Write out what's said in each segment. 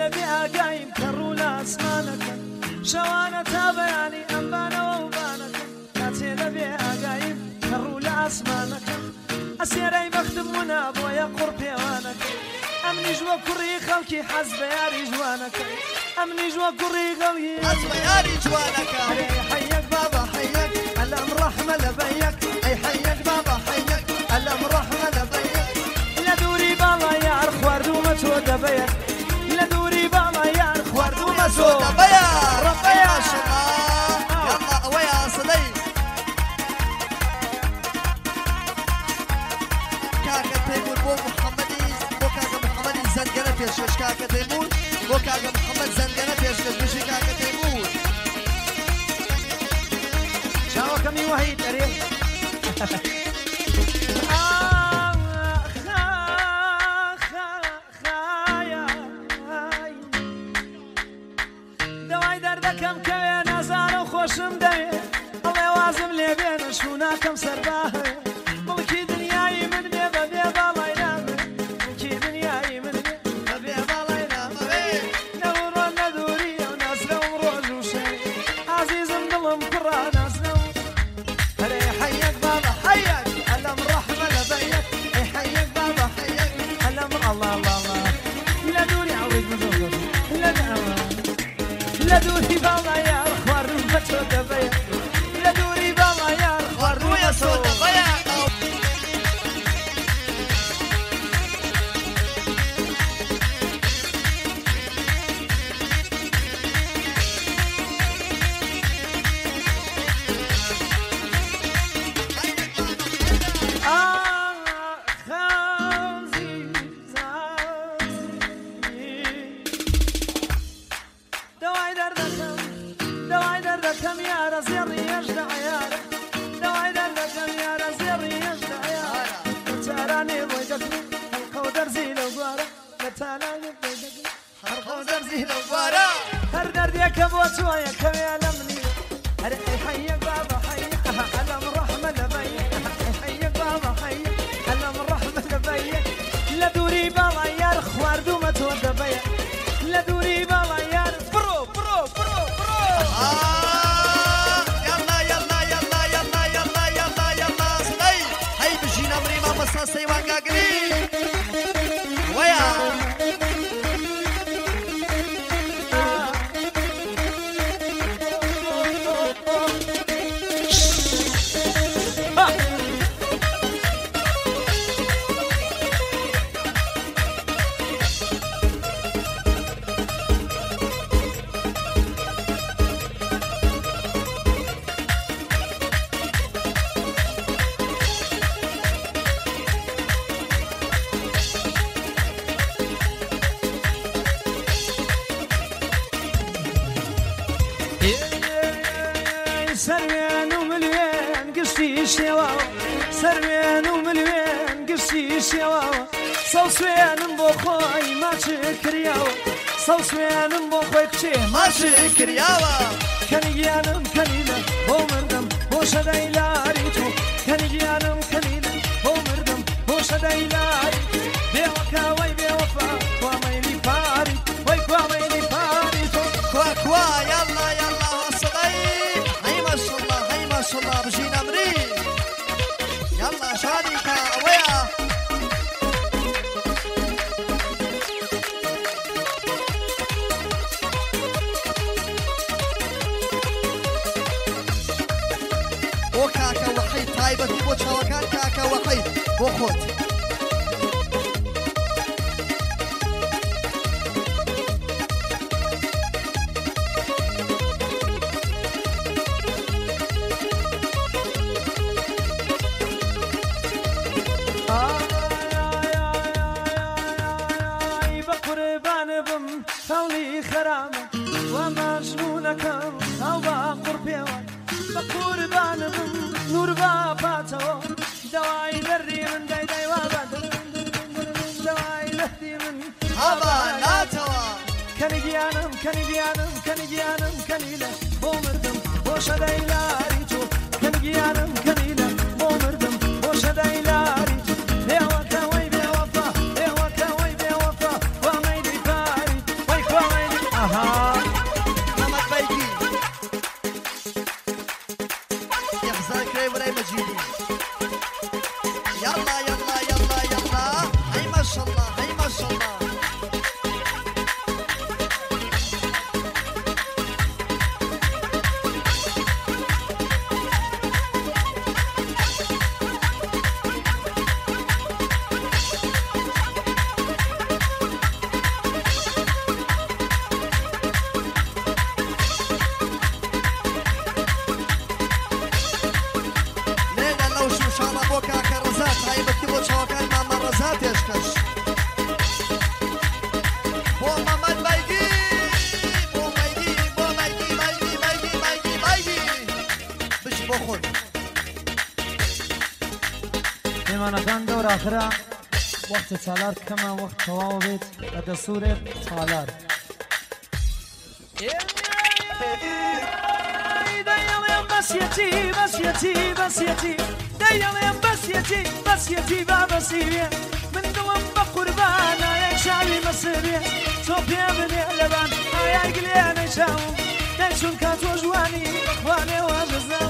لبي أقايم كرولا أسمانك شوانا تابياني أنبانا وبانك كاتي لبي أقايم كرولا أسمانك أسيري مخدمونا بويا قربي وانك أمني جوا كري خلقي حزب ياري جوانك أمني جوا كري خلقي حزب ياري جوانك حيك بابا حيك الأمر رحمة لبيك أي حيك بابا حيك الأمر رحمة لبيك لا دوري بالا يا خوارد ومسو دبيك لا دوري بالا يا خوارد ومسو دبيك ربيا يلا ويا صدي كاكا تيمور بو محمدي بو كاكا محمدي زنقنا بيشكش كاكا تيمور بو كاكا محمد زنقنا بيشكش بشي كاكا تيمور شاو كمي وحيد أريد دواي دردكم كوي نازار وخوشم دوي الله وازم لي بين شوناكم سرباه ملكي دنياي من بيبا بيبا الله ينام ملكي دنياي من بيبا الله ينام نورو ندوري وناس لهم روج وشي عزيز مظلم كرا ناس لهم هري حيك بابا حيك الامر رحمة لبيك اي حيك بابا حيك الامر الله الله الله لا دوري عويد بزوجك لا دعوة لا دوري بابا يا اخوار ومتشو دبيك لا دوري بابا يا اخوار ومتشو دبيك دواي دردكم يا رزيري يجدع يارا دواي دردكم يا رزيري يجدع يارا تراني وجدني حلقو درزي لوغارا تراني وجدني حلقو درزي لوغارا هر درديك بوتويا كويا لمني هر حيك بابا حيك علم رحمة لبيك حيك بابا حيك علم رحمة لبيك لا دوري بابا يا خوار دوما تود بيك لا دوري بابا يا برو برو برو برو يلا يلا يلا يلا يلا يلا يلا صدي هاي بجينا مريم مصاصي وقاقري ويا سريان ومليان قشيش يا واوا سريان ومليان قشيش يا واوا صوصوين بوخوي ما شكر يا واوا صوصوين بوخوي كشي ما شكر يا واوا كان يانم كنيلة هو مردم هو شدايلا ريتو كان يانم كنيلة هو مردم هو شدايلا ريتو بيوكا وي بيوفا كواميلي فاري وي كواميلي فاري كوا كوا يلا يلا صدي هاي ما شاء الله هاي ما شاء الله بجينا مريم يلا شاركة ويا بو كاكا وحيد طيبتي بو شوكان كاكا وحيد بو خود بقربان بم خولي خرامة ومجنونك أو بقربي بقربان بم نور باباتو دواي دري من داي داي وابد دواي لهدي من هذا لا توا كان جيانم كنيلة بو مردم بو شداي لاريتو كان جيانم كنيلة بو مردم بو شداي لاريتو بيوكا وي بيوفا بيوكا وي بيوفا وميدي فاري وي كوا اها محمد بيكي يحزن كريم ولا مجيدي يلا يلا يلا يلا هاي ما شاء الله هاي ما شاء الله أنا كان دور آخره وقت تالار كما وقت تواو بيت لدى سورة تالار بسيتي بسيتي بسيتي دايما بسيتي بسيتي بابسيبي من دوام بقربان يا شعبي مصري صوفيا من اللبان يا قليل شاوم دايشون كاتو جواني اخواني واجزنا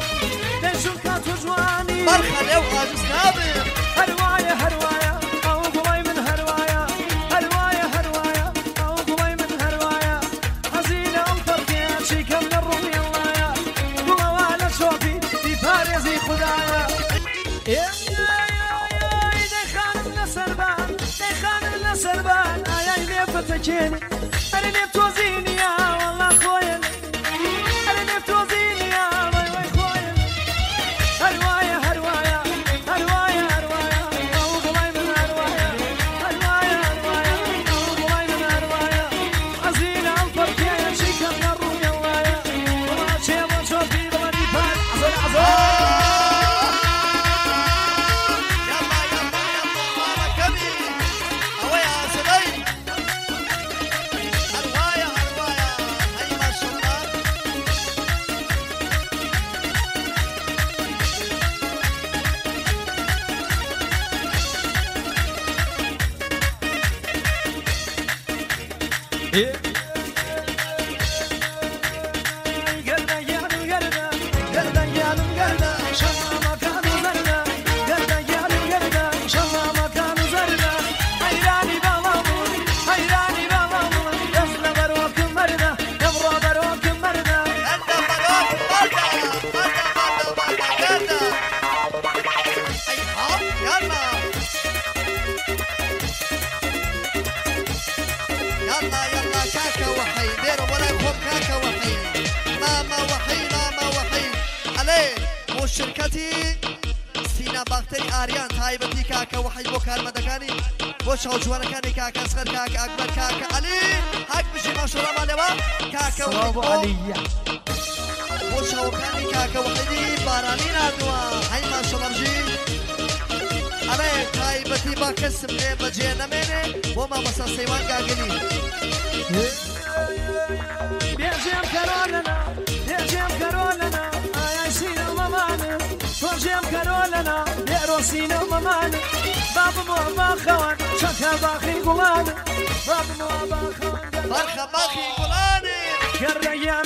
دايشون كاتو جواني مرحبا واجزنا هرواية هرواية أو قوي من هرواية هرواية هرواية أو قوي من هرواية حزينة الفرقية شيكة من الرومي الله يا قوة وعلى شوفي في فارزي خدايا يا دخان النسربان دخان النسربان يا نفتكيني أنا نفتوزيني يا والله خويا أنا نفتوزيني يا وي خويا هرواية هرواية هرواية شركتي سينا باختري آريان تايبتي كاكا وحي بوكار مدكاني بوشاو جوانكاني كاكا أصغر كاكا أكبر كاكا علي هاك بشي ما شاء الله مالوا كاكا وحي بوشاو كاني كاكا وحيدي باراني نادوا هاي ما شاء الله بجي علي تايبتي باكسم لي بجينا مني وما مسا سيوان قاقلي بيجيم كارولنا بيجيم كارولنا سينا مامان فرجيم كارولنا بيروسينا مامان بابا مو باخوان شكا باخي قولان بابا مو باخوان برخا باخي قولاني قريان